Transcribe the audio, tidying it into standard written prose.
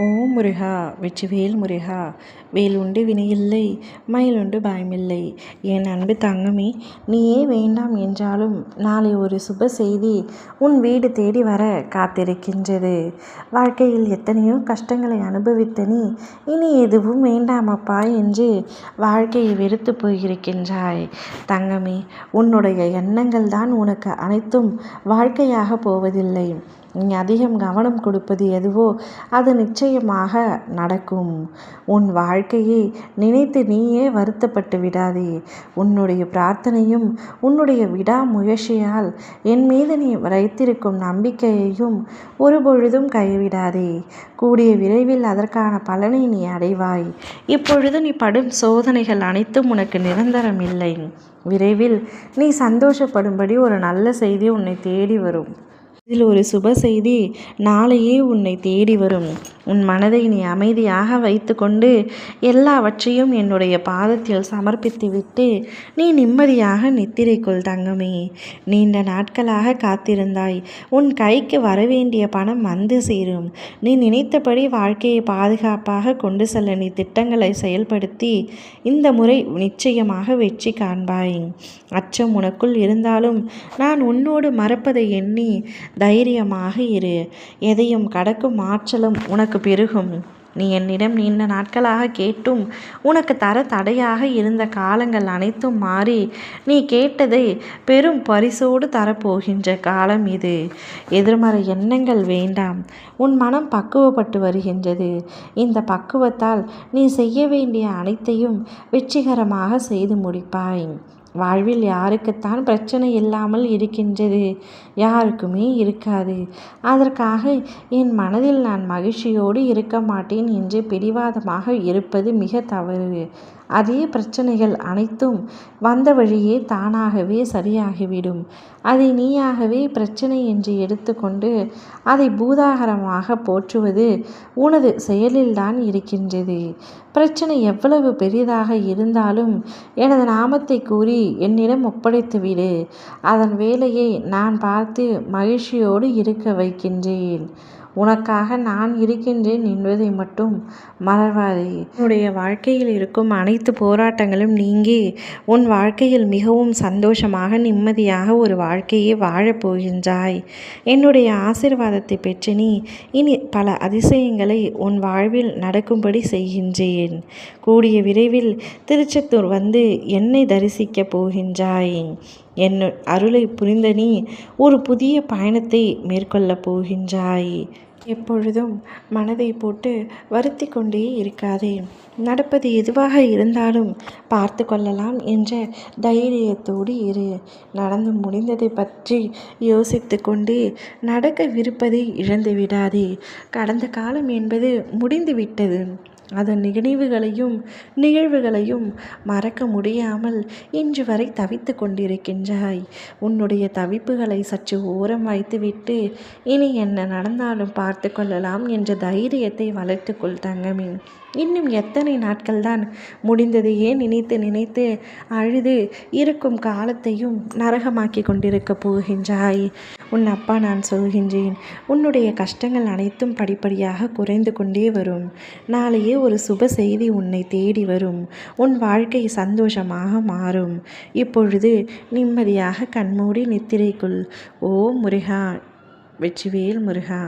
ஓம் முருகா வெற்றிவேல் முருகா. வேலுண்டு வினையில்லை, மயிலுண்டு பயமில்லை. என் அன்பு தங்கமே, நீயே வேண்டாம் என்றாலும் நாளை ஒரு சுப செய்தி உன் வீடு தேடி வர காத்திருக்கின்றது. வாழ்க்கையில் எத்தனையோ கஷ்டங்களை அனுபவித்த நீ இனி எதுவும் வேண்டாமப்பா என்று வாழ்க்கையை வெறுத்து போயிருக்கின்றாய். தங்கமே, உன்னுடைய எண்ணங்கள் தான் உனக்கு அனைத்தும் வாழ்க்கையாக போவதில்லை. நீ அதிகம் கவனம் கொடுப்பது எதுவோ அது நிச்சயமாக நடக்கும். உன் வாழ்க்கையை நினைத்து நீயே வருத்தப்பட்டு விடாதே. உன்னுடைய பிரார்த்தனையும் உன்னுடைய விடாமுயற்சியால் என் மீது நீ வைத்திருக்கும் நம்பிக்கையையும் ஒருபொழுதும் கைவிடாதே. கூடிய விரைவில் அதற்கான பலனை நீ அடைவாய். இப்பொழுது நீ படும் சோதனைகள் அனைத்தும் உனக்கு நிரந்தரம் இல்லை. விரைவில் நீ சந்தோஷப்படும்படி ஒரு நல்ல செய்தி உன்னை தேடி வரும். இதில் ஒரு சுப செய்தி நாளையே உன்னை தேடி வரும். உன் மனதை நீ அமைதியாக வைத்து கொண்டு எல்லாவற்றையும் என்னுடைய பாதத்தில் சமர்ப்பித்துவிட்டு நீ நிம்மதியாக நித்திரைக்குள் தங்கமே. நீண்ட நாட்களாக காத்திருந்தாய். உன் கைக்கு வரவேண்டிய பணம் வந்து சேரும். நீ நினைத்தபடி வாழ்க்கையை பாதுகாப்பாக கொண்டு செல்ல நீ திட்டங்களை செயல்படுத்தி இந்த முறை நிச்சயமாக வெற்றி காண்பாய். அச்சம் உனக்குள் இருந்தாலும் நான் உன்னோடு மறப்பதை எண்ணி தைரியமாக இரு. எதையும் கடக்கும் ஆற்றலும் உனக்கு பெருகும். நீ என்னிடம் நீண்ட நாட்களாக கேட்டும் உனக்கு தர தடையாக இருந்த காலங்கள் அனைத்தும் மாறி நீ கேட்டதை பெரும் பரிசோடு தரப்போகின்ற காலம் இது. எதிர்மறை எண்ணங்கள் வேண்டாம். உன் மனம் பக்குவப்பட்டு வருகின்றது. இந்த பக்குவத்தால் நீ செய்ய வேண்டிய அனைத்தையும் வெற்றிகரமாக செய்து முடிப்பாய். வாழ்வில் யாருக்குத்தான் பிரச்சனை இல்லாமல் இருக்கின்றது? யாருக்குமே இருக்காது. அதற்காக என் மனதில் நான் மகிழ்ச்சியோடு இருக்க மாட்டேன் என்று பிடிவாதமாக இருப்பது மிக தவறு. அதே பிரச்சனைகள் அனைத்தும் வந்த வழியே தானாகவே சரியாகிவிடும். அதை நீயாகவே பிரச்சனை என்று எடுத்துக்கொண்டு அதை பூதாகரமாக போற்றுவது உனது செயலில்தான் இருக்கின்றது. பிரச்சனை எவ்வளவு பெரிதாக இருந்தாலும் எனது நாமத்தை கூறி என்னிடம் ஒப்படைத்துவிடு. அதன் வேலையை நான் பார்த்து மகிழ்ச்சியோடு இருக்க வைக்கின்றேன். உனக்காக நான் இருக்கின்றேன் என்பதை மட்டும் மறவாதே. உன்னுடைய வாழ்க்கையில் இருக்கும் அனைத்து போராட்டங்களும் நீங்கி உன் வாழ்க்கையில் மிகவும் சந்தோஷமாக நிம்மதியாக ஒரு வாழ்க்கையை வாழப்போகின்றாய். என்னுடைய ஆசீர்வாதத்தை பெற்று நீ இனி பல அதிசயங்களை உன் வாழ்வில் நடக்கும்படி செய்கின்றேன். கூடிய விரைவில் திருச்செந்தூர் வந்து என்னை தரிசிக்கப் போகின்றாய். என் அருளை புரிந்த நீ ஒரு புதிய பயணத்தை மேற்கொள்ளப் போகின்றாய். எப்பொழுதும் மனதை போட்டு வருத்தி கொண்டே இருக்காதே. நடப்பது எதுவாக இருந்தாலும் பார்த்து கொள்ளலாம் என்ற தைரியத்தோடு இரு. நடந்து முடிந்ததை பற்றி யோசித்து கொண்டு நடக்கவிருப்பதை இழந்து விடாதே. கடந்த காலம் என்பது முடிந்துவிட்டது. அதன் நிகழ்வுகளையும் மறக்க முடியாமல் இன்று வரை தவித்து கொண்டிருக்கின்றாய். உன்னுடைய தவிப்புகளை சற்று ஓரம் வைத்துவிட்டு இனி என்ன நடந்தாலும் பார்த்து கொள்ளலாம் என்ற தைரியத்தை வளர்த்துக்கொள் தங்கமே. இன்னும் எத்தனை நாட்கள் தான் முடிந்ததையே நினைத்து நினைத்து அழுது இருக்கும் காலத்தையும் நரகமாக்கி கொண்டிருக்க போகின்றாய். உன் அப்பா நான் சொல்கின்றேன், உன்னுடைய கஷ்டங்கள் அனைத்தும் படிப்படியாக குறைந்து கொண்டே வரும். நாளையே ஒரு சுப செய்தி உன்னை தேடி வரும். உன் வாழ்க்கை சந்தோஷமாக மாறும். இப்பொழுது நிம்மதியாக கண்மூடி நித்திரைக்குள். ஓம் முருகா வெற்றிவேல் முருகா.